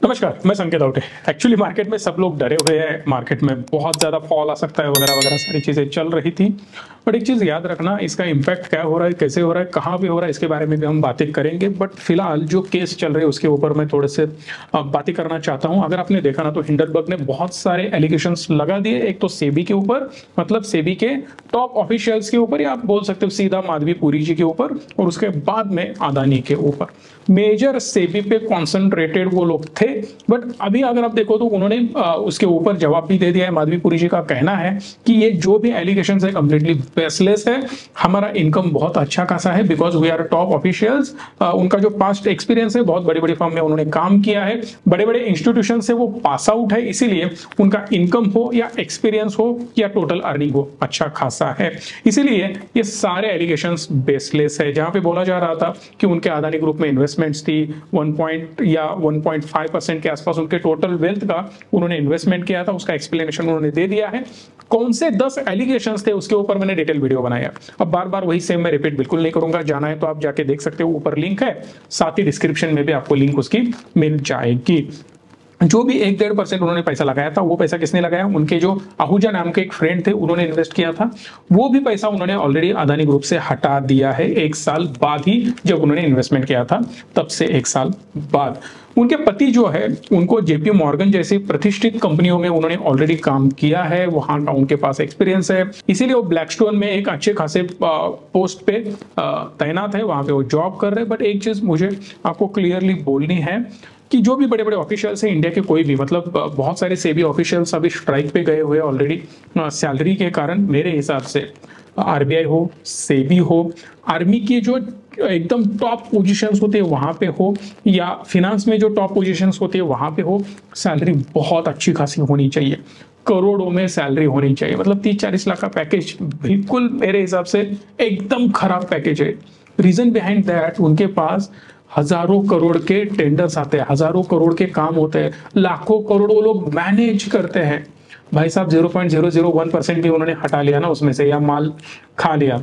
नमस्कार, मैं संकेत आउटे। एक्चुअली मार्केट में सब लोग डरे हुए हैं, मार्केट में बहुत ज़्यादा फॉल आ सकता है वगैरह वगैरह सारी चीज़ें चल रही थी। बट एक चीज़ याद रखना, इसका इम्पैक्ट क्या हो रहा है, कैसे हो रहा है, कहाँ पे हो रहा है, इसके बारे में भी हम बातें करेंगे। बट फिलहाल जो केस चल रहे हैं उसके ऊपर मैं थोड़े से बातें करना चाहता हूँ। अगर आपने देखा ना तो हिंडनबर्ग ने बहुत सारे एलिगेशंस लगा दिए। एक तो सेबी के ऊपर, मतलब सेबी के टॉप ऑफिशियल्स के ऊपर, या आप बोल सकते हो सीधा माधवी पुरी जी के ऊपर, और उसके बाद में अदानी के ऊपर। मेजर सेबी पे कॉन्सेंट्रेटेड वो लोग थे। बट अभी अगर आप देखो तो उन्होंने उसके ऊपर जवाब भी दे दिया है। माधवी पुरी जी का कहना है कि ये जो भी एलिगेशंस है कंप्लीटली बेसलेस है। हमारा इनकम बहुत अच्छा खासा है because we are top officials. उनका जो पास्ट एक्सपीरियंस है, बहुत बड़ी बड़ी फर्म में उन्होंने काम किया है, बड़े बड़े इंस्टीट्यूशन से वो पास आउट है, इसीलिए उनका इनकम हो या एक्सपीरियंस हो या टोटल अर्निंग हो, अच्छा खासा है। इसीलिए ये सारे एलिगेशंस बेसलेस है। जहां पे बोला जा रहा था कि उनके अदानी ग्रुप में इन्वेस्टमेंट्स थी 1.5% के आसपास उनके टोटल वेल्थ का उन्होंने इन्वेस्टमेंट किया था, उसका एक्सप्लेनेशन उन्होंने दे दिया है। कौन से 10 एलिगेशंस थे उसके ऊपर मैंने डिटेल वीडियो बनाया। अब बार बार वही सेम मैं रिपीट बिल्कुल नहीं करूंगा। जाना है तो आप जाके देख सकते हो, ऊपर लिंक है, साथ ही डिस्क्रिप्शन में भी आपको लिंक उसकी मिल जाएगी। जो भी 1-1.5% उन्होंने पैसा लगाया था, वो पैसा किसने लगाया? उनके जो आहूजा नाम के एक फ्रेंड थे, उन्होंने इन्वेस्ट किया था। वो भी पैसा उन्होंने ऑलरेडी अदानी ग्रुप से हटा दिया है 1 साल बाद ही, जब उन्होंने इन्वेस्टमेंट किया था तब से 1 साल बाद। उनके पति जो है, उनको जेपी मॉर्गन जैसी प्रतिष्ठित कंपनियों में उन्होंने ऑलरेडी काम किया है, वहां का उनके पास एक्सपीरियंस है, इसीलिए वो ब्लैकस्टोन में एक अच्छे खासे पोस्ट पे तैनात है, वहां पे वो जॉब कर रहे हैं। बट एक चीज मुझे आपको क्लियरली बोलनी है कि जो भी बड़े बड़े ऑफिशियल्स हैं इंडिया के, कोई भी, मतलब बहुत सारे सेबी ऑफिशियल्स अभी स्ट्राइक पे गए हुए ऑलरेडी सैलरी के कारण। मेरे हिसाब से आरबीआई हो, सेबी हो, आर्मी की जो एकदम टॉप पोजीशंस होते हैं वहां पे हो, या फिनांस में जो टॉप पोजीशंस होते हैं वहां पे हो, सैलरी बहुत अच्छी खासी होनी चाहिए। करोड़ों में सैलरी होनी चाहिए। मतलब 30-40 लाख का पैकेज बिल्कुल मेरे हिसाब से एकदम खराब पैकेज है। रीजन बिहाइंड दैट, उनके पास हजारों करोड़ के टेंडर्स आते हैं, हजारों करोड़ के काम होते हैं, लाखों करोड़ वो लोग मैनेज करते हैं। भाई साहब 0.001% भी उन्होंने हटा लिया ना उसमें से, या माल खा लिया,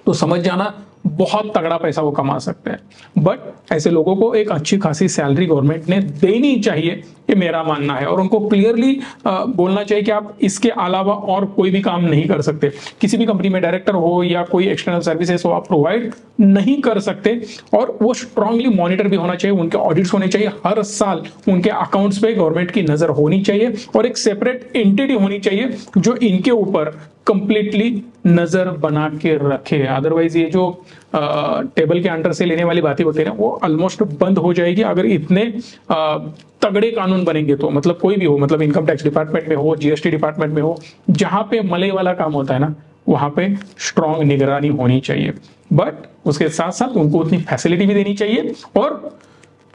तो समझ जाना बहुत तगड़ा पैसा वो कमा सकते हैं। बट ऐसे लोगों को एक अच्छी खासी सैलरी गवर्नमेंट ने देनी चाहिए, ये मेरा मानना है। और उनको क्लियरली बोलना चाहिए कि आप इसके अलावा और कोई भी काम नहीं कर सकते। किसी भी कंपनी में डायरेक्टर हो या कोई एक्सटर्नल सर्विसेज हो, आप प्रोवाइड नहीं कर सकते। और वो स्ट्रांगली मॉनिटर भी होना चाहिए, उनके ऑडिट्स होने चाहिए, हर साल उनके अकाउंट्स पे गवर्नमेंट की नजर होनी चाहिए, और एक सेपरेट एंटिटी होनी चाहिए जो इनके ऊपर कंप्लीटली नजर बना के रखे। अदरवाइज ये जो टेबल के अंडर से लेने वाली बातें होती है ना, वो ऑलमोस्ट बंद हो जाएगी अगर इतने तगड़े कानून बनेंगे तो। मतलब कोई भी हो, मतलब इनकम टैक्स डिपार्टमेंट में हो, जीएसटी डिपार्टमेंट में हो, जहां पे मले वाला काम होता है ना, वहां पे स्ट्रांग निगरानी होनी चाहिए। बट उसके साथ साथ उनको उतनी फैसिलिटी भी देनी चाहिए और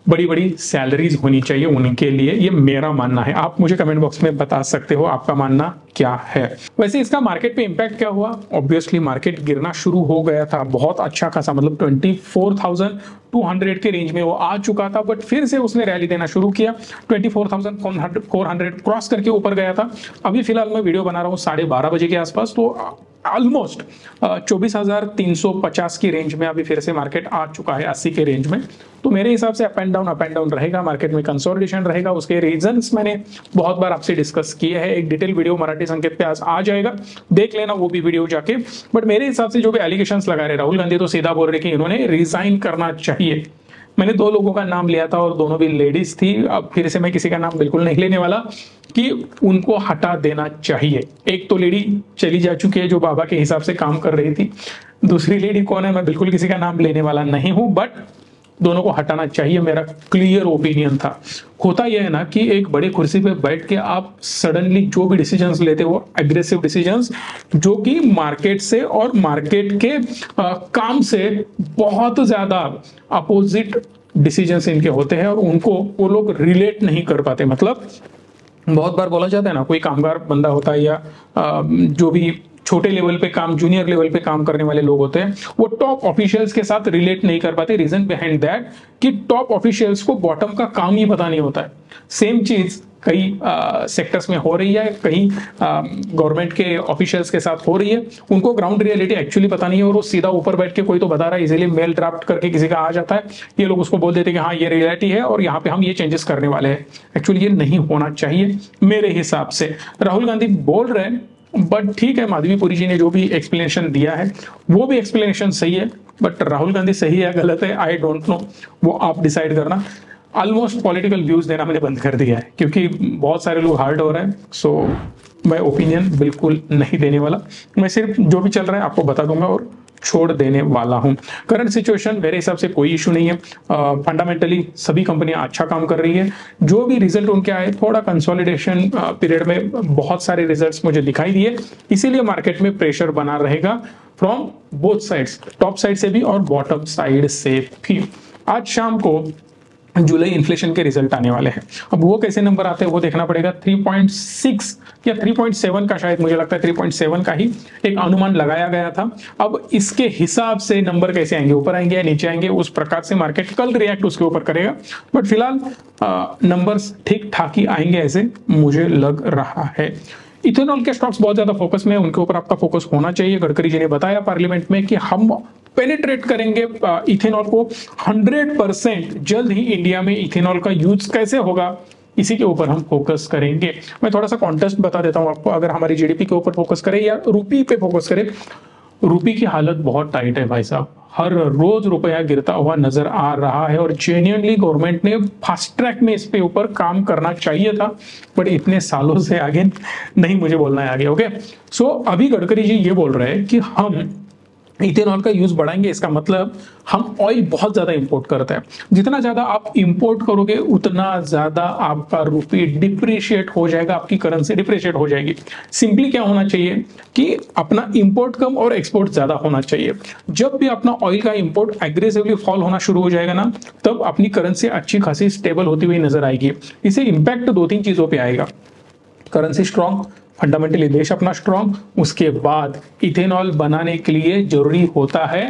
बड़ी बड़ी सैलरीज होनी चाहिए उनके लिए। ये मेरा मानना है। आप मुझे कमेंट बॉक्स में बता सकते हो आपका मानना क्या है। वैसे इसका मार्केट पे इंपैक्ट क्या हुआ? ऑब्वियसली मार्केट गिरना शुरू हो गया था बहुत अच्छा खासा, मतलब 24,200 के रेंज में वो आ चुका था। बट फिर से उसने रैली देना शुरू किया, 24,400 क्रॉस करके ऊपर गया था। अभी फिलहाल मैं वीडियो बना रहा हूँ 12:30 बजे के आसपास, तो ऑलमोस्ट 24,350 की रेंज में अभी फिर से मार्केट आ चुका है, 80 के रेंज में। तो मेरे हिसाब से अप एंड डाउन रहेगा, मार्केट में कंसोलिडेशन रहेगा। उसके रीजंस मैंने बहुत बार आपसे डिस्कस किए हैं, एक डिटेल वीडियो मराठी संकेत पे आज आ जाएगा, देख लेना वो भी वीडियो जाके। बट मेरे हिसाब से जो भी एलिगेशंस लगा रहे, राहुल गांधी तो सीधा बोल रहे कि इन्होंने रिजाइन करना चाहिए। मैंने 2 लोगों का नाम लिया था और दोनों भी लेडीज थी। अब फिर से मैं किसी का नाम बिल्कुल नहीं लेने वाला, कि उनको हटा देना चाहिए। एक तो लेडी चली जा चुकी है जो बाबा के हिसाब से काम कर रही थी, दूसरी लेडी कौन है मैं बिल्कुल किसी का नाम लेने वाला नहीं हूं, बट दोनों को हटाना चाहिए, मेरा क्लियर ओपिनियन था। होता यह है ना कि एक बड़े कुर्सी पे बैठ के आप सडनली जो भी डिसीजंस लेते हो, एग्रेसिव डिसीजंस, जो कि मार्केट से और मार्केट के काम से बहुत ज्यादा अपोजिट डिसीजंस इनके होते हैं, और उनको वो लोग रिलेट नहीं कर पाते। मतलब बहुत बार बोला जाता है ना, कोई कामगार बंदा होता है या जो भी छोटे लेवल पे काम, जूनियर लेवल पे काम करने वाले लोग होते हैं, वो टॉप ऑफिशियल्स के साथ रिलेट नहीं कर पाते। रीजन बिहाइंड दैट कि टॉप ऑफिशियल्स को बॉटम का काम ही पता नहीं होता है। सेम चीज कई सेक्टर्स में हो रही है, कहीं गवर्नमेंट के ऑफिशियल्स के साथ हो रही है। उनको ग्राउंड रियलिटी एक्चुअली पता नहीं है और वो सीधा ऊपर बैठ के कोई तो बता रहा है, इजीली मेल ड्राफ्ट करके किसी का आ जाता है, ये लोग उसको बोल देते हैं कि हाँ ये रियलिटी है और यहाँ पे हम ये चेंजेस करने वाले हैं। एक्चुअली ये नहीं होना चाहिए मेरे हिसाब से। राहुल गांधी बोल रहे हैं, बट ठीक है, माधवीपुरी जी ने जो भी एक्सप्लेनेशन दिया है वो भी एक्सप्लेनेशन सही है, बट राहुल गांधी सही है गलत है आई डोंट नो, वो आप डिसाइड करना। ऑलमोस्ट पॉलिटिकल व्यूज देना मैंने बंद कर दिया है क्योंकि बहुत सारे लोग हर्ट हो रहे हैं। सो मैं ओपिनियन बिल्कुल नहीं देने वाला, मैं सिर्फ जो भी चल रहा है आपको बता दूंगा और छोड़ देने वाला हूं। करंट सिचुएशन मेरे हिसाब से कोई इशू नहीं है, फंडामेंटली सभी कंपनियां अच्छा काम कर रही है। जो भी रिजल्ट उनके आए, थोड़ा कंसोलिडेशन पीरियड में बहुत सारे रिजल्ट्स मुझे दिखाई दिए, इसीलिए मार्केट में प्रेशर बना रहेगा from both sides, top side से भी और बॉटम साइड से भी। आज शाम को जुलाई इन्फ्लेशन के रिजल्ट आने वाले हैं, अब वो कैसे नंबर आते हैं वो देखना पड़ेगा। 3.6 या 3.7 का, शायद मुझे लगता है 3.7 का ही एक अनुमान लगाया गया था। अब इसके हिसाब से नंबर कैसे आएंगे, ऊपर आएंगे या नीचे आएंगे, उस प्रकार से मार्केट कल रिएक्ट उसके ऊपर करेगा। बट फिलहाल नंबर्स ठीक ठाक ही आएंगे ऐसे मुझे लग रहा है। इथेनॉल के स्टॉक्स बहुत ज्यादा फोकस में, उनके ऊपर आपका फोकस होना चाहिए। गडकरी जी ने बताया पार्लियामेंट में कि हम पेनिट्रेट करेंगे इथेनॉल को 100%, जल्द ही इंडिया में इथेनॉल का यूज कैसे होगा इसी के ऊपर हम फोकस करेंगे। मैं थोड़ा सा कॉन्टेस्ट बता देता हूं आपको, अगर हमारी जीडीपी के ऊपर फोकस करें या रुपी पे फोकस करें, रुपी की हालत बहुत टाइट है भाई साहब, हर रोज रुपया गिरता हुआ नजर आ रहा है और जेन्युइनली गवर्नमेंट ने फास्ट ट्रैक में इस पे ऊपर काम करना चाहिए था, बट इतने सालों से आगे नहीं, मुझे बोलना है आगे। ओके, सो अभी गडकरी जी ये बोल रहे हैं कि हम इथेनॉल का यूज बढ़ाएंगे, इसका मतलब हम ऑयल बहुत ज्यादा इंपोर्ट करते हैं, जितना ज्यादा आप इंपोर्ट करोगे उतना ज्यादा आपका रुपी डिप्रिशिएट हो जाएगा, आपकी करेंसी डिप्रिशिएट हो जाएगी। सिंपली क्या होना चाहिए कि अपना इंपोर्ट कम और एक्सपोर्ट ज्यादा होना चाहिए। जब भी अपना ऑयल का इंपोर्ट एग्रेसिवली फॉल होना शुरू हो जाएगा ना, तब अपनी करेंसी अच्छी खासी स्टेबल होती हुई नजर आएगी। इसे इंपैक्ट दो तीन चीजों पर आएगा, करेंसी स्ट्रॉन्ग, फंडामेंटली देश अपना स्ट्रॉन्ग, उसके बाद इथेनॉल बनाने के लिए जरूरी होता है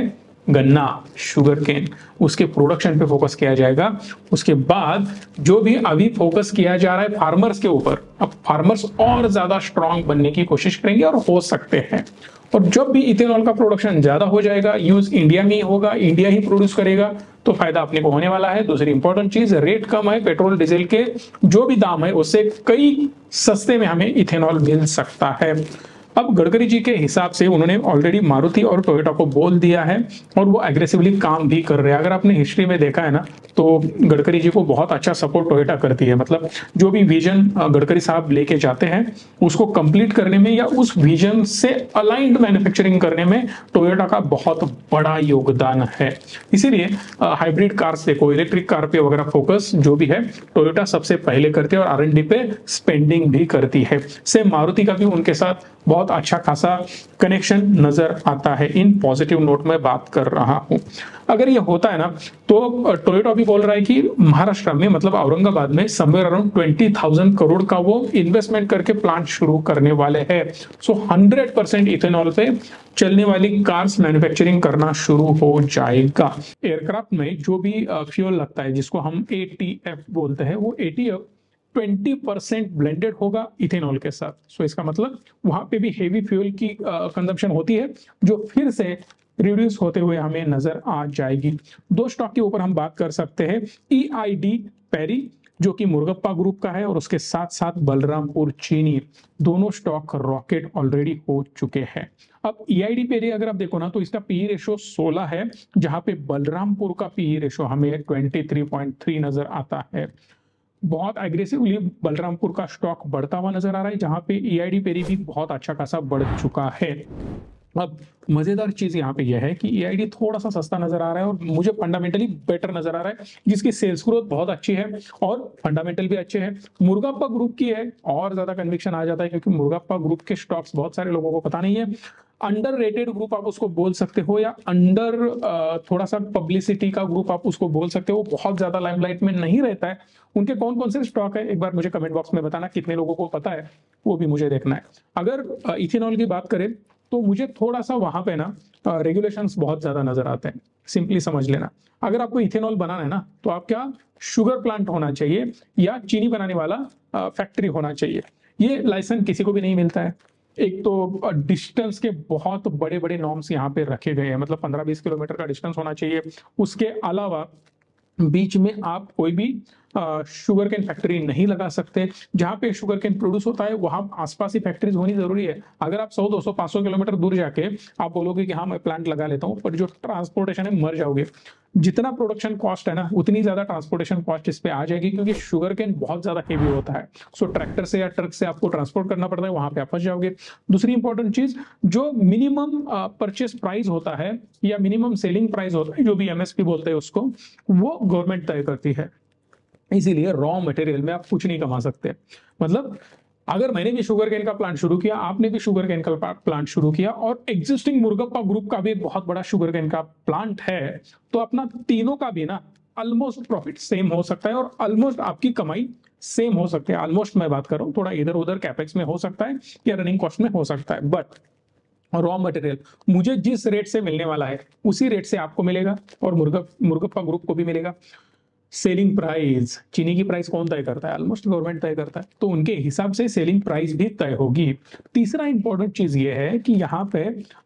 गन्ना, शुगर केन, उसके प्रोडक्शन पे फोकस किया जाएगा। उसके बाद जो भी अभी फोकस किया जा रहा है फार्मर्स के ऊपर, अब फार्मर्स और ज्यादा स्ट्रॉन्ग बनने की कोशिश करेंगे और हो सकते हैं। और जब भी इथेनॉल का प्रोडक्शन ज्यादा हो जाएगा, यूज इंडिया में ही होगा, इंडिया ही प्रोड्यूस करेगा, तो फायदा अपने को होने वाला है। दूसरी इंपॉर्टेंट चीज, रेट कम है, पेट्रोल डीजल के जो भी दाम है उससे कई सस्ते में हमें इथेनॉल मिल सकता है। अब गडकरी जी के हिसाब से उन्होंने ऑलरेडी मारुति और टोयोटा को बोल दिया है और वो एग्रेसिवली काम भी कर रहे हैं। अगर आपने हिस्ट्री में देखा है ना, तो गडकरी जी को बहुत अच्छा सपोर्ट टोयोटा करती है। मतलब जो भी विजन गडकरी साहब लेके जाते हैं उसको कंप्लीट करने में या उस विजन से अलाइंड मैन्युफैक्चरिंग करने में टोयोटा का बहुत बड़ा योगदान है। इसीलिए हाइब्रिड कार्स देखो, इलेक्ट्रिक कार पे वगैरह फोकस जो भी है टोयोटा सबसे पहले करती है और R&D पे स्पेंडिंग भी करती है। सेम मारुति का भी उनके साथ बहुत अच्छा खासा कनेक्शन नजर आता है। इन पॉजिटिव नोट में बात कर रहा हूं। अगर ये होता है ना, तो टोयोटा भी बोल रहा है कि महाराष्ट्र में, मतलब औरंगाबाद में समवेयर अराउंड 20,000 करोड़ का वो इन्वेस्टमेंट करके प्लांट शुरू करने वाले हैं। सो 100% इथेनॉल पे चलने वाली कार्स मैन्युफैक्चरिंग करना शुरू हो जाएगा। एयरक्राफ्ट में जो भी फ्यूल लगता है जिसको हम ATF बोलते हैं, वो ATF 20% ब्लेंडेड होगा इथेनॉल के साथ। सो इसका मतलब वहां पे भी हेवी फ्यूल की कंजम्पशन होती है जो फिर से रिड्यूस होते हुए हमें नजर आ जाएगी। दो स्टॉक के ऊपर हम बात कर सकते हैं, EID पैरी जो कि मुर्गप्पा ग्रुप का है और उसके साथ साथ बलरामपुर चीनी, दोनों स्टॉक रॉकेट ऑलरेडी हो चुके हैं। अब EID पैरी अगर आप देखो ना, तो इसका पीई रेशो 16 है, जहां पे बलरामपुर का पीई रेशो हमें 23.3 नजर आता है। बहुत एग्रेसिवली बलरामपुर का स्टॉक बढ़ता हुआ नजर आ रहा है, जहां पे EID पेरी भी बहुत अच्छा खासा बढ़ चुका है। अब मजेदार चीज यहाँ पे यह है कि EID थोड़ा सा सस्ता नजर आ रहा है और मुझे फंडामेंटली बेटर नजर आ रहा है, जिसकी सेल्स ग्रोथ बहुत अच्छी है और फंडामेंटल भी अच्छे हैं। मुर्गप्पा ग्रुप की है और ज्यादा कन्विक्शन आ जाता है, क्योंकि मुर्गप्पा ग्रुप के स्टॉक्स बहुत सारे लोगों को पता नहीं है। अंडर रेटेड ग्रुप आप उसको बोल सकते हो, या अंडर थोड़ा सा पब्लिसिटी का ग्रुप आप उसको बोल सकते हो, बहुत ज्यादा लाइमलाइट में नहीं रहता है। उनके कौन कौन से स्टॉक है एक बार मुझे कमेंट बॉक्स में बताना, कितने लोगों को पता है वो भी मुझे देखना है। अगर इथेनॉल की बात करें तो मुझे थोड़ा सा वहां पे ना रेगुलेशंस बहुत ज्यादा नजर आते हैं। सिंपली समझ लेना, अगर आपको इथेनॉल बनाना है ना, तो आप क्या शुगर प्लांट होना चाहिए या चीनी बनाने वाला फैक्ट्री होना चाहिए। ये लाइसेंस किसी को भी नहीं मिलता है। एक तो डिस्टेंस के बहुत बड़े बड़े नॉर्म्स यहाँ पे रखे गए हैं, मतलब 15-20 किलोमीटर का डिस्टेंस होना चाहिए। उसके अलावा बीच में आप कोई भी शुगर केन फैक्ट्री नहीं लगा सकते। जहां पे शुगर केन प्रोड्यूस होता है वहां आसपास ही फैक्ट्रीज होनी जरूरी है। अगर आप 100, 200, 500 किलोमीटर दूर जाके आप बोलोगे कि हाँ मैं प्लांट लगा लेता हूँ, पर जो ट्रांसपोर्टेशन है मर जाओगे। जितना प्रोडक्शन कॉस्ट है ना, उतनी ज्यादा ट्रांसपोर्टेशन कॉस्ट इस पे आ जाएगी, क्योंकि शुगर केन बहुत ज्यादा हेवी होता है। सो ट्रैक्टर से या ट्रक से आपको ट्रांसपोर्ट करना पड़ता है, वहां पे आप फंस जाओगे। दूसरी इंपॉर्टेंट चीज, जो मिनिमम परचेस प्राइस होता है या मिनिमम सेलिंग प्राइस होता है, जो भी एमएसपी बोलते हैं उसको, वो गवर्नमेंट तय करती है। इसीलिए रॉ मटेरियल में आप कुछ नहीं कमा सकते। मतलब अगर मैंने भी शुगर केन का प्लांट शुरू किया, आपने भी शुगर केन का प्लांट शुरू किया, और एग्जिस्टिंग मुर्गप्पा ग्रुप का भी एक बहुत बड़ा शुगर केन का प्लांट है, तो अपना तीनों का भी ना ऑलमोस्ट प्रॉफिट सेम हो सकता है और ऑलमोस्ट आपकी कमाई सेम हो सकती है। ऑलमोस्ट मैं बात कर रहा हूं, थोड़ा इधर उधर कैपेक्स में हो सकता है या रनिंग कॉस्ट में हो सकता है, बट रॉ मटेरियल मुझे जिस रेट से मिलने वाला है उसी रेट से आपको मिलेगा और मुर्गप्पा ग्रुप को भी मिलेगा। सेलिंग प्राइस, चीनी की प्राइस कौन तय करता है? ऑलमोस्ट गवर्नमेंट तय करता है, तो उनके हिसाब से सेलिंग प्राइस भी तय होगी। तीसरा इंपॉर्टेंट चीज ये है कि यहाँ पे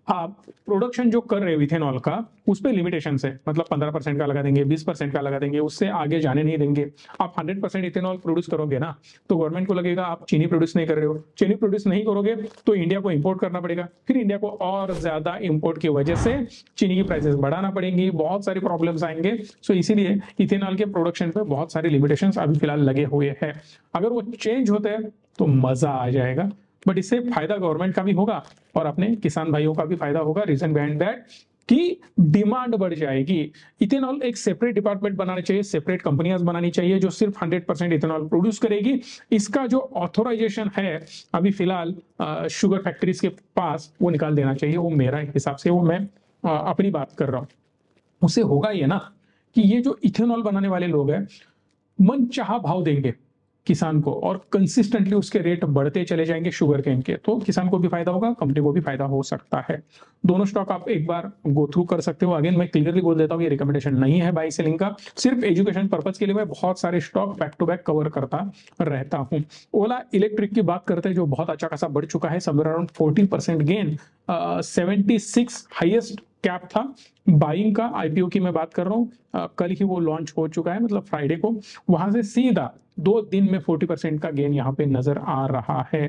आप प्रोडक्शन जो कर रहे हो इथेनॉल का, उस पर लिमिटेशन है। मतलब 15% का लगा देंगे, 20% का लगा देंगे, उससे आगे जाने नहीं देंगे। आप 100% इथेनॉल प्रोड्यूस करोगे ना, तो गवर्नमेंट को लगेगा आप चीनी प्रोड्यूस नहीं कर रहे हो। चीनी प्रोड्यूस नहीं करोगे तो इंडिया को इंपोर्ट करना पड़ेगा, फिर इंडिया को और ज्यादा इंपोर्ट की वजह से चीनी की प्राइसेस बढ़ाना पड़ेंगी, बहुत सारी प्रॉब्लम्स आएंगे। सो इसीलिए इथेनॉल के प्रोडक्शन पे बहुत सारी लिमिटेशंस अभी फिलहाल लगे हुए हैं। अगर वो चेंज होते हैं तो मजा आ जाएगा, बट इससे फायदा गवर्नमेंट का भी होगा और अपने किसान भाइयों का भी फायदा होगा। रीजन बिहाइंड दैट कि डिमांड बढ़ जाएगी। इथेनॉल एक सेपरेट डिपार्टमेंट बनाना चाहिए, सेपरेट कंपनियां बनानी चाहिए जो सिर्फ 100% इथेनॉल प्रोड्यूस करेगी। इसका जो ऑथोराइजेशन है अभी फिलहाल शुगर फैक्ट्रीज के पास, वो निकाल देना चाहिए। वो मेरा हिसाब से, वो मैं अपनी बात कर रहा हूं। उससे होगा ये ना कि ये जो इथेनॉल बनाने वाले लोग हैं मन चाहा भाव देंगे किसान को और कंसिस्टेंटली उसके रेट बढ़ते चले जाएंगे शुगर केन के, तो किसान को भी फायदा होगा, कंपनी को भी फायदा हो सकता है। दोनों स्टॉक आप एक बार गो थ्रू कर सकते हो। अगेन मैं क्लियरली बोल देता हूँ, ये रिकमेंडेशन नहीं है बाई सेलिंग का, सिर्फ एजुकेशन पर्पज के लिए मैं बहुत सारे stock back to back cover करता रहता हूँ। ओला इलेक्ट्रिक की बात करते हैं, जो बहुत अच्छा खासा बढ़ चुका है, somewhere around 14% gain, 76 highest cap था बाइंग का। आईपीओ की मैं बात कर रहा हूँ, कल ही वो लॉन्च हो चुका है, मतलब फ्राइडे को। वहां से सीधा 2 दिन में 40% का गेन यहाँ पे नजर आ रहा है।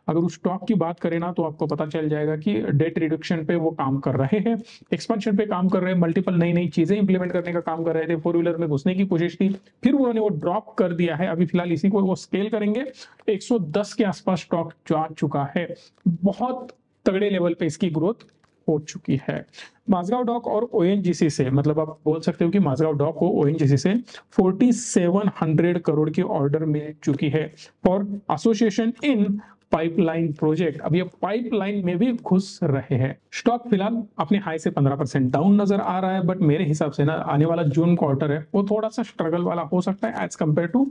अगर उस स्टॉक की बात करें ना, तो आपको पता चल जाएगा कि डेट रिडक्शन पे वो काम कर रहे हैं, एक्सपेंशन पे काम कर रहे हैं, मल्टीपल नई नई चीजें इंप्लीमेंट करने का काम कर रहे थे। 4 व्हीलर में घुसने की कोशिश की, फिर उन्होंने वो ड्रॉप कर दिया है। अभी फिलहाल इसी को वो स्केल करेंगे, 110 के आसपास स्टॉक जा चुका है। बहुत तगड़े लेवल पे इसकी ग्रोथ हो चुकी है। माझगांव डॉक और ओएनजीसी से, मतलब आप बोल सकते हो कि माझगांव डॉक को ओएनजीसी से 4700 करोड़ की ऑर्डर मिल चुकी है for association in pipeline project. अब ये पाइपलाइन में भी घुस रहे हैं। स्टॉक फिलहाल अपने हाई से 15% डाउन नजर आ रहा है, बट मेरे हिसाब से ना आने वाला जून क्वार्टर है वो थोड़ा सा स्ट्रगल वाला हो सकता है as compare to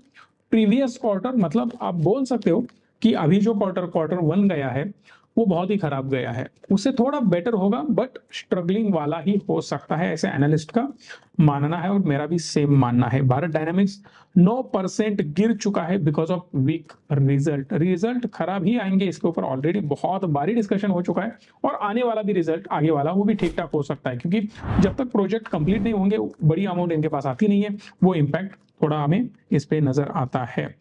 previous quarter. मतलब आप बोल सकते हो कि अभी जो क्वार्टर 1 गया है वो बहुत ही खराब गया है, उससे थोड़ा बेटर होगा बट स्ट्रगलिंग वाला ही हो सकता है, ऐसे एनालिस्ट का मानना है और मेरा भी सेम मानना है। भारत डायनामिक्स 9% गिर चुका है बिकॉज ऑफ वीक रिजल्ट खराब ही आएंगे, इसके ऊपर ऑलरेडी बहुत भारी डिस्कशन हो चुका है। और आने वाला भी रिजल्ट आगे वाला वो भी ठीक ठाक हो सकता है, क्योंकि जब तक प्रोजेक्ट कंप्लीट नहीं होंगे बड़ी अमाउंट इनके पास आती नहीं है, वो इम्पैक्ट थोड़ा हमें इस पे नजर आता है।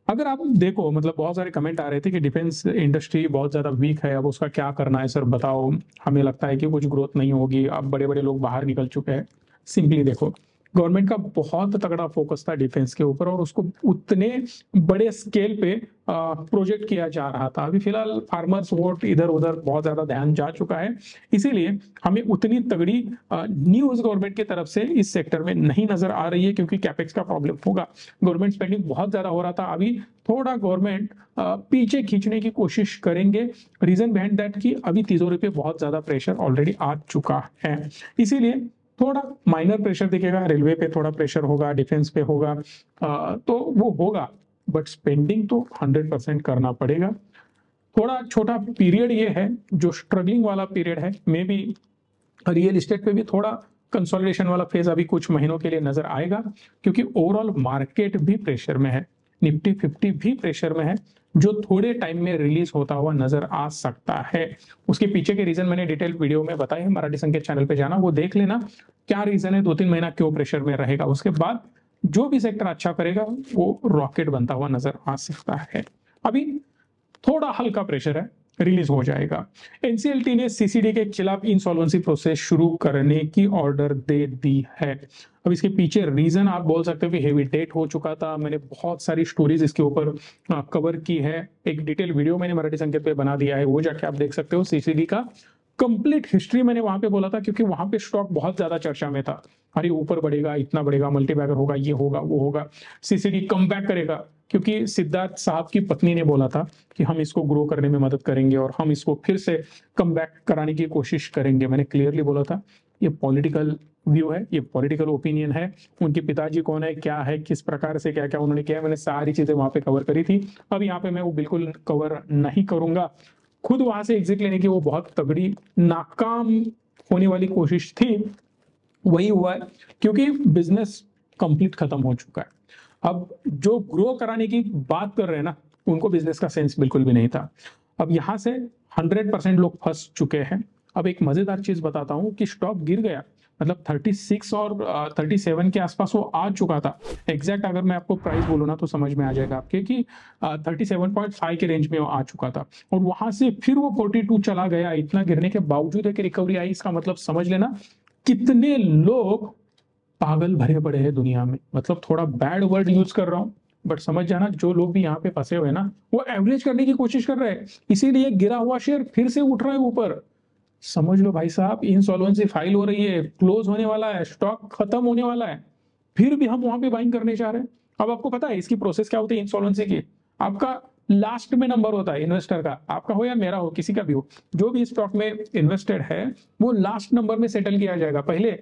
अगर आप देखो, मतलब बहुत सारे कमेंट आ रहे थे कि डिफेंस इंडस्ट्री बहुत ज्यादा वीक है, अब उसका क्या करना है सर बताओ, हमें लगता है कि कुछ ग्रोथ नहीं होगी, अब बड़े बड़े लोग बाहर निकल चुके हैं। सिंपली देखो, गवर्नमेंट का बहुत तगड़ा फोकस था डिफेंस के ऊपर और उसको उतने बड़े स्केल पे प्रोजेक्ट किया जा रहा था। अभी फिलहाल फार्मर्स वोट इधर उधर बहुत ज्यादा ध्यान जा चुका है, इसीलिए हमें उतनी तगड़ी न्यूज गवर्नमेंट की तरफ से इस सेक्टर में नहीं नजर आ रही है, क्योंकि कैपेक्स का प्रॉब्लम होगा। गवर्नमेंट स्पेंडिंग बहुत ज्यादा हो रहा था, अभी थोड़ा गवर्नमेंट पीछे खींचने की कोशिश करेंगे। रीजन बिहाइंड दैट कि अभी तिजोरी पे बहुत ज्यादा प्रेशर ऑलरेडी आ चुका है, इसीलिए थोड़ा माइनर प्रेशर दिखेगा। रेलवे पे थोड़ा प्रेशर होगा, डिफेंस पे होगा, तो वो होगा, बट स्पेंडिंग तो 100% करना पड़ेगा। थोड़ा छोटा पीरियड ये है जो स्ट्रगलिंग वाला पीरियड है। मे बी रियल इस्टेट पे भी थोड़ा कंसोलिडेशन वाला फेज अभी कुछ महीनों के लिए नजर आएगा, क्योंकि ओवरऑल मार्केट भी प्रेशर में है, निफ्टी 50 भी प्रेशर में है, जो थोड़े टाइम में रिलीज होता हुआ नजर आ सकता है। उसके पीछे के रीजन मैंने डिटेल वीडियो में बताए हैं, मराठी संकेत चैनल पे जाना वो देख लेना क्या रीजन है, 2-3 महीना क्यों प्रेशर में रहेगा। उसके बाद जो भी सेक्टर अच्छा करेगा वो रॉकेट बनता हुआ नजर आ सकता है। अभी थोड़ा हल्का प्रेशर है, रिलीज हो जाएगा। एनसीएलटी ने सीसीडी के खिलाफ इंसॉल्वेंसी प्रोसेस शुरू करने की ऑर्डर दे दी है। अब इसके पीछे रीजन आप बोल सकते हो कि हेवी डेट हो चुका था, मैंने बहुत सारी स्टोरीज इसके ऊपर कवर की है, एक डिटेल वीडियो मैंने मराठी संकेत पे बना दिया है, वो जाके आप देख सकते हो। सीसीडी का कंप्लीट हिस्ट्री मैंने वहां पे बोला था, क्योंकि वहां पे स्टॉक बहुत ज्यादा चर्चा में था, अरे ऊपर बढ़ेगा, इतना बढ़ेगा, मल्टीबैगर होगा, ये होगा, वो होगा, सीसीडी कम बैक करेगा, क्योंकि सिद्धार्थ साहब की पत्नी ने बोला था कि हम इसको ग्रो करने में मदद करेंगे और हम इसको फिर से कम बैक कराने की कोशिश करेंगे। मैंने क्लियरली बोला था ये पॉलिटिकल व्यू है, ये पॉलिटिकल ओपिनियन है, उनके पिताजी कौन है, क्या है, किस प्रकार से क्या क्या उन्होंने किया, मैंने सारी चीजें वहां पे कवर करी थी। अब यहाँ पे मैं वो बिल्कुल कवर नहीं करूंगा। खुद वहां से एग्जिट लेने की वो बहुत तगड़ी नाकाम होने वाली कोशिश थी, वही हुआ है, क्योंकि बिजनेस कंप्लीट खत्म हो चुका है। अब जो ग्रो कराने की बात कर रहे हैं ना, उनको बिजनेस का सेंस बिल्कुल भी नहीं था। अब यहां से 100% लोग फंस चुके हैं। अब एक मजेदार चीज बताता हूं कि स्टॉक गिर गया, मतलब 36 और 37 के आसपास वो आ चुका था। एग्जैक्ट अगर मैं आपको प्राइस बोलूँ ना तो समझ में आ जाएगा आपके कि 37.5 के रेंज में वो आ चुका था, और वहां से फिर वो 42 चला गया। इतना गिरने के बावजूद है कि रिकवरी आई, इसका मतलब समझ लेना कितने लोग पागल भरे पड़े हैं दुनिया में। मतलब थोड़ा बैड वर्ड यूज कर रहा हूं, बट समझ जाना जो लोग भी यहाँ पे फंसे हुए हैं ना, वो एवरेज करने की कोशिश कर रहे हैं, इसीलिए गिरा हुआ शेयर फिर से उठ रहा है ऊपर। समझ लो भाई साहब, इंसॉल्वेंसी फाइल हो रही है, क्लोज होने वाला है, स्टॉक खत्म होने वाला है, फिर भी हम वहां पे बाइंग करने चाह रहे हैं। अब आपको पता है इसकी प्रोसेस क्या होती है इंसॉल्वेंसी की? आपका लास्ट में नंबर होता है इन्वेस्टर का, आपका हो या मेरा हो, किसी का भी हो, जो भी स्टॉक में इन्वेस्टेड है वो लास्ट नंबर में सेटल किया जाएगा। पहले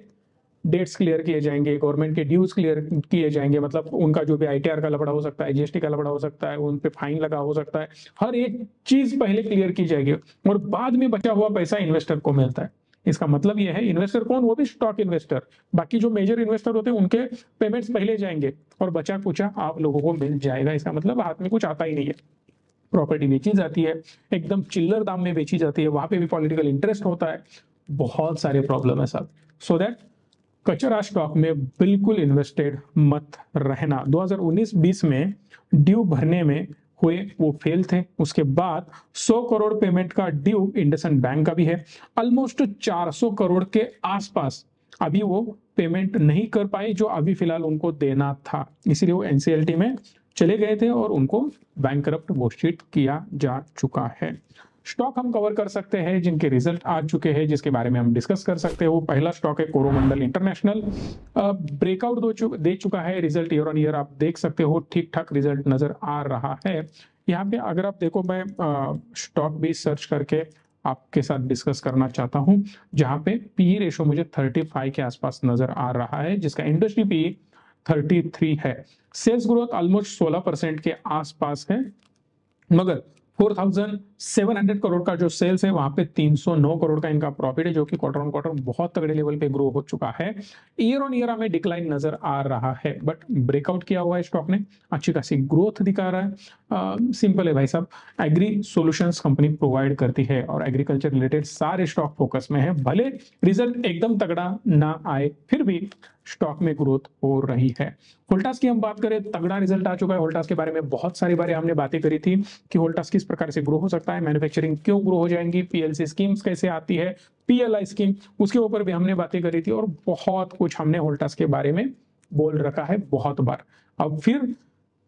डेट्स क्लियर किए जाएंगे, गवर्नमेंट के ड्यूज क्लियर किए जाएंगे, मतलब उनका जो भी आईटीआर का लफड़ा हो सकता है, जीएसटी का लफड़ा हो सकता है, उन पे फाइन लगा हो सकता है, हर एक चीज पहले क्लियर की जाएगी, और बाद में बचा हुआ पैसा इन्वेस्टर को मिलता है। इसका मतलब यह है, इन्वेस्टर कौन? वो भी स्टॉक इन्वेस्टर। बाकी जो मेजर इन्वेस्टर होते हैं उनके पेमेंट्स पहले जाएंगे और बचा कुचा आप लोगों को मिल जाएगा। इसका मतलब हाथ में कुछ आता ही नहीं है। प्रॉपर्टी बेची जाती है, एकदम चिल्लर दाम में बेची जाती है, वहां पे भी पॉलिटिकल इंटरेस्ट होता है, बहुत सारे प्रॉब्लम है साहब। सो दैट कचरा स्टॉक में बिल्कुल इन्वेस्टेड मत रहना। 2019-20 में ड्यू भरने में हुए वो फेल थे। उसके बाद 100 करोड़ पेमेंट का ड्यू इंडसइंड बैंक का भी है, ऑलमोस्ट 400 करोड़ के आसपास अभी वो पेमेंट नहीं कर पाए, जो अभी फिलहाल उनको देना था, इसीलिए वो एनसीएलटी में चले गए थे और उनको बैंकरप्ट घोषित किया जा चुका है। स्टॉक हम कवर कर सकते हैं जिनके रिजल्ट आ चुके हैं, जिसके बारे में हम डिस्कस कर सकते हैं। वो पहला स्टॉक है कोरोमंडल इंटरनेशनल, ब्रेकआउट दे चुका है, रिजल्ट ईयर ऑन ईयर आप देख सकते हो, ठीक ठाक रिजल्ट नजर आ रहा है। यहाँ पे अगर आप देखो, मैं स्टॉक भी सर्च करके आपके साथ डिस्कस करना चाहता हूँ, जहां पे पी रेशो मुझे 35 के आसपास नजर आ रहा है, जिसका इंडस्ट्री पी 33 है। सेल्स ग्रोथ ऑलमोस्ट 16% के आसपास है, मगर 4700 करोड़ का जो सेल्स है, वहां पे 309 करोड़ का इनका प्रॉफिट है, जो कि क्वार्टर ऑन क्वार्टर बहुत तगड़े लेवल पे ग्रो हो चुका है। ईयर ऑन ईयर हमें डिक्लाइन नजर आ रहा है, बट ब्रेकआउट किया हुआ है स्टॉक ने, अच्छी खासी ग्रोथ दिखा रहा है। सिंपल है भाई साहब, एग्री सॉल्यूशंस कंपनी प्रोवाइड करती है और एग्रीकल्चर रिलेटेड सारे स्टॉक फोकस में है। भले रिजल्ट एकदम तगड़ा ना आए, फिर भी स्टॉक में ग्रोथ हो रही है। वोल्टास की हम बात करें, तगड़ा रिजल्ट आ चुका है। वोल्टास के बारे में बहुत सारी बार हमने बातें करी थी कि वोल्टास किस प्रकार से ग्रो हो सकता है, मैन्युफैक्चरिंग क्यों ग्रो हो जाएंगी, पीएलसी स्कीम्स कैसे आती है, पीएलआई स्कीम, उसके ऊपर भी हमने बातें करी थी, और बहुत कुछ हमने वोल्टास के बारे में बोल रखा है बहुत बार। अब फिर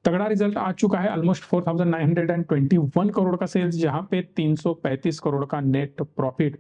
तगड़ा रिजल्ट आ चुका है, ऑलमोस्ट 4921 करोड़ का सेल्स, जहां पे 335 करोड़ का नेट प्रॉफिट।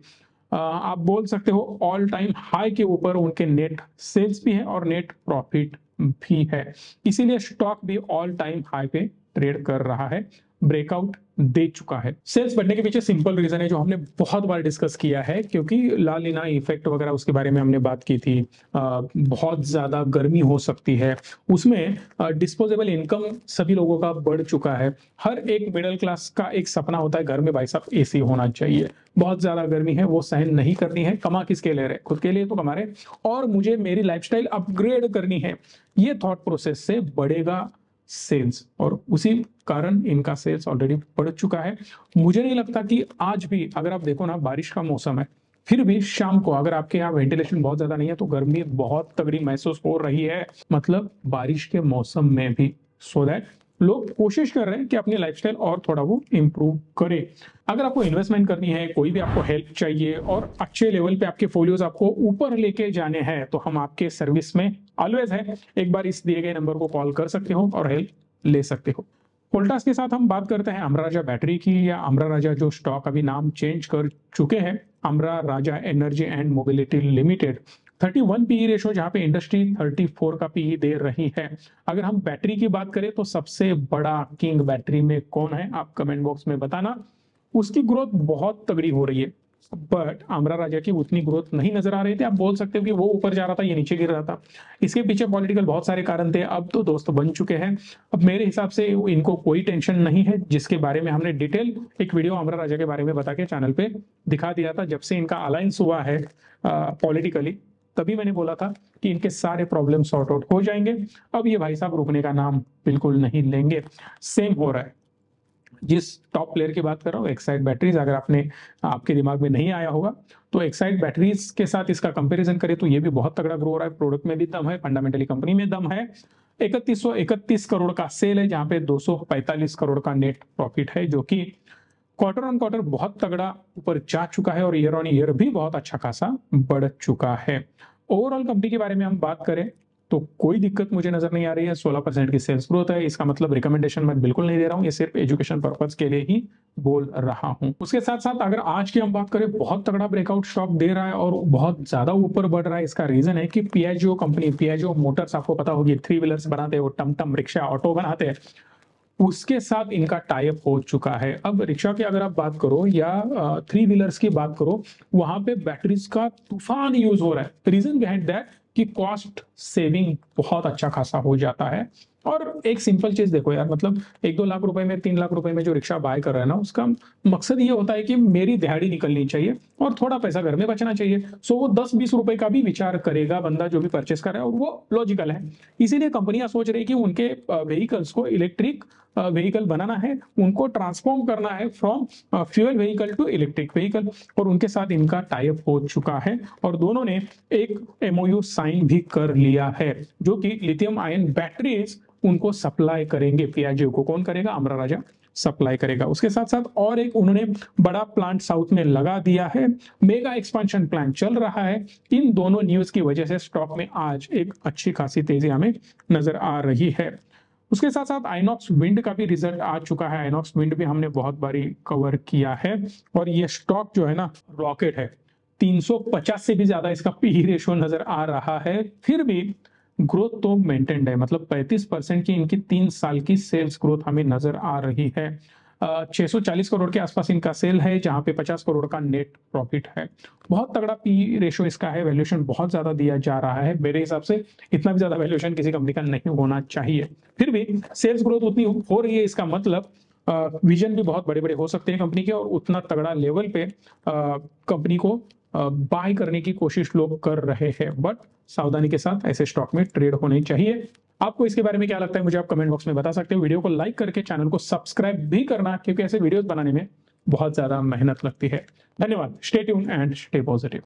आप बोल सकते हो ऑल टाइम हाई के ऊपर उनके नेट सेल्स भी है और नेट प्रॉफिट भी है, इसीलिए स्टॉक भी ऑल टाइम हाई पे ट्रेड कर रहा है, ब्रेकआउट दे चुका है। सेल्स बढ़ने के पीछे सिंपल रीजन है जो हमने बहुत बार डिस्कस किया है, क्योंकि ला लीना इफेक्ट वगैरह उसके बारे में हमने बात की थी। बहुत ज्यादा गर्मी हो सकती है, उसमें डिस्पोजेबल इनकम सभी लोगों का बढ़ चुका है। हर एक मिडिल क्लास का एक सपना होता है घर में भाई साहब एसी होना चाहिए। बहुत ज्यादा गर्मी है, वो सहन नहीं करनी है। कमा किसके ले रहे, खुद के लिए तो कमा रहे, और मुझे मेरी लाइफस्टाइल अपग्रेड करनी है। ये थॉट प्रोसेस से बढ़ेगा सेल्स, और उसी कारण इनका सेल्स ऑलरेडी बढ़ चुका है। मुझे नहीं लगता कि आज भी, अगर आप देखो ना, बारिश का मौसम है, फिर भी शाम को अगर आपके यहाँ वेंटिलेशन बहुत ज्यादा नहीं है तो गर्मी बहुत तगड़ी महसूस हो रही है, मतलब बारिश के मौसम में भी। सो दैट लोग कोशिश कर रहे हैं कि अपनी लाइफस्टाइल और थोड़ा वो इंप्रूव करें। अगर आपको इन्वेस्टमेंट करनी है, कोई भी आपको हेल्प चाहिए और अच्छे लेवल पे आपके फोलियोज आपको ऊपर लेके जाने हैं, तो हम आपके सर्विस में ऑलवेज है। एक बार इस दिए गए नंबर को कॉल कर सकते हो और हेल्प ले सकते हो। वोल्टास के साथ हम बात करते हैं अमरा राजा बैटरी की, या अमरा राजा जो स्टॉक अभी नाम चेंज कर चुके हैं, Amara Raja energy and mobility limited. 31 PE ratio, जहां पे इंडस्ट्री 34 का पीई दे रही है। अगर हम बैटरी की बात करें तो सबसे बड़ा किंग बैटरी में कौन है, आप कमेंट बॉक्स में बताना। उसकी ग्रोथ बहुत तगड़ी हो रही है, बट अमरा राजा की उतनी ग्रोथ नहीं नजर आ रही थी। आप बोल सकते हो कि वो ऊपर जा रहा था, ये नीचे गिर रहा था। इसके पीछे पॉलिटिकल बहुत सारे कारण थे, अब तो दोस्त बन चुके हैं। अब मेरे हिसाब से इनको कोई टेंशन नहीं है, जिसके बारे में हमने डिटेल एक वीडियो अमरा राजा के बारे में बता के चैनल पे दिखा दिया था। जब से इनका अलायंस हुआ है पॉलिटिकली, तभी मैंने बोला था कि इनके सारे प्रॉब्लम सॉर्ट आउट हो जाएंगे। अब ये भाई साहब रुकने का नाम बिल्कुल नहीं लेंगे। सेम हो रहा है, जिस टॉप प्लेयर की बात कर रहा हूँ, एक्साइड बैटरीज। अगर आपके दिमाग में नहीं आया होगा तो एक्साइड बैटरीज के साथ इसका कंपैरिजन करें तो ये भी बहुत तगड़ा ग्रो हो रहा है। प्रोडक्ट में भी दम है, फंडामेंटली कंपनी में दम है। 3131 करोड़ का सेल है, जहां पे 245 करोड़ का नेट प्रॉफिट है, जो कि क्वार्टर ऑन क्वार्टर बहुत तगड़ा ऊपर जा चुका है और ईयर ऑन ईयर भी बहुत अच्छा खासा बढ़ चुका है। ओवरऑल कंपनी के बारे में हम बात करें तो कोई दिक्कत मुझे नजर नहीं आ रही है। 16% की सेल्स ग्रोथ है, इसका मतलब रिकमेंडेशन मैं बिल्कुल नहीं दे रहा हूं, ये सिर्फ एजुकेशन पर्पज के लिए ही बोल रहा हूं। उसके साथ साथ अगर आज की हम बात करें, बहुत तगड़ा ब्रेकआउट स्टॉक दे रहा है और बहुत ज्यादा ऊपर बढ़ रहा है। इसका रीजन है कि पियाजो कंपनी, पियाजो मोटर्स आपको पता होगी, 3 व्हीलर्स बनाते हैं, वो टमटम रिक्शा ऑटो बनाते हैं, उसके साथ इनका टाइप हो चुका है। अब रिक्शा की अगर आप बात करो या 3 व्हीलर्स की बात करो, वहां पे बैटरीज का तूफान यूज हो रहा है। रीजन बिहाइंड दैट कि कॉस्ट सेविंग बहुत अच्छा खासा हो जाता है। और एक सिंपल चीज देखो यार, मतलब 1-2 लाख रुपए में, 3 लाख रुपए में जो रिक्शा बाय कर रहा है ना, उसका मकसद ये होता है कि मेरी दिहाड़ी निकलनी चाहिए और थोड़ा पैसा घर में बचना चाहिए। सो वो 10-20 रुपए का भी विचार करेगा बंदा जो भी परचेस कर रहा है, और वो लॉजिकल है। इसीलिए कंपनियां सोच रही कि उनके व्हीकल्स को इलेक्ट्रिक व्हीकल बनाना है, उनको ट्रांसफॉर्म करना है from fuel vehicle to electric vehicle, और उनके साथ इनका टाइप हो चुका है। और दोनों ने एक एमओयू साइन भी कर लिया है, जो कि लिथियम आयन बैटरीज उनको सप्लाई करेंगे। पियाजे को कौन करेगा, अमरा राजा सप्लाई करेगा। उसके साथ साथ और एक उन्होंने बड़ा प्लांट साउथ में लगा दिया है, मेगा एक्सपेंशन प्लान चल रहा है। इन दोनों न्यूज की वजह से स्टॉक में आज एक अच्छी खासी तेजी हमें नजर आ रही है। उसके साथ साथ आइनॉक्स विंड का भी रिजल्ट आ चुका है। आइनॉक्स विंड भी हमने बहुत बारी कवर किया है, और ये स्टॉक जो है ना, रॉकेट है। 350 से भी ज्यादा इसका पी रेशो नजर आ रहा है, फिर भी ग्रोथ तो मेंटेन्ड है। मतलब 35% की इनकी 3 साल की सेल्स ग्रोथ हमें नजर आ रही है। 640 करोड़ के आसपास इनका सेल है, जहां पे 50 करोड़ का नेट प्रॉफिट है। बहुत तगड़ा पी रेशो इसका है, वैल्यूएशन बहुत ज्यादा दिया जा रहा है। मेरे हिसाब से इतना भी ज्यादा वैल्यूएशन किसी कंपनी का नहीं होना चाहिए। फिर भी सेल्स ग्रोथ उतनी हो रही है, इसका मतलब विजन भी बहुत बड़े बड़े हो सकते हैं कंपनी के, और उतना तगड़ा लेवल पे कंपनी को बाय करने की कोशिश लोग कर रहे हैं। बट सावधानी के साथ ऐसे स्टॉक में ट्रेड होने चाहिए। आपको इसके बारे में क्या लगता है, मुझे आप कमेंट बॉक्स में बता सकते हो। वीडियो को लाइक करके चैनल को सब्सक्राइब भी करना, क्योंकि ऐसे वीडियोस बनाने में बहुत ज्यादा मेहनत लगती है। धन्यवाद। Stay tune and stay positive.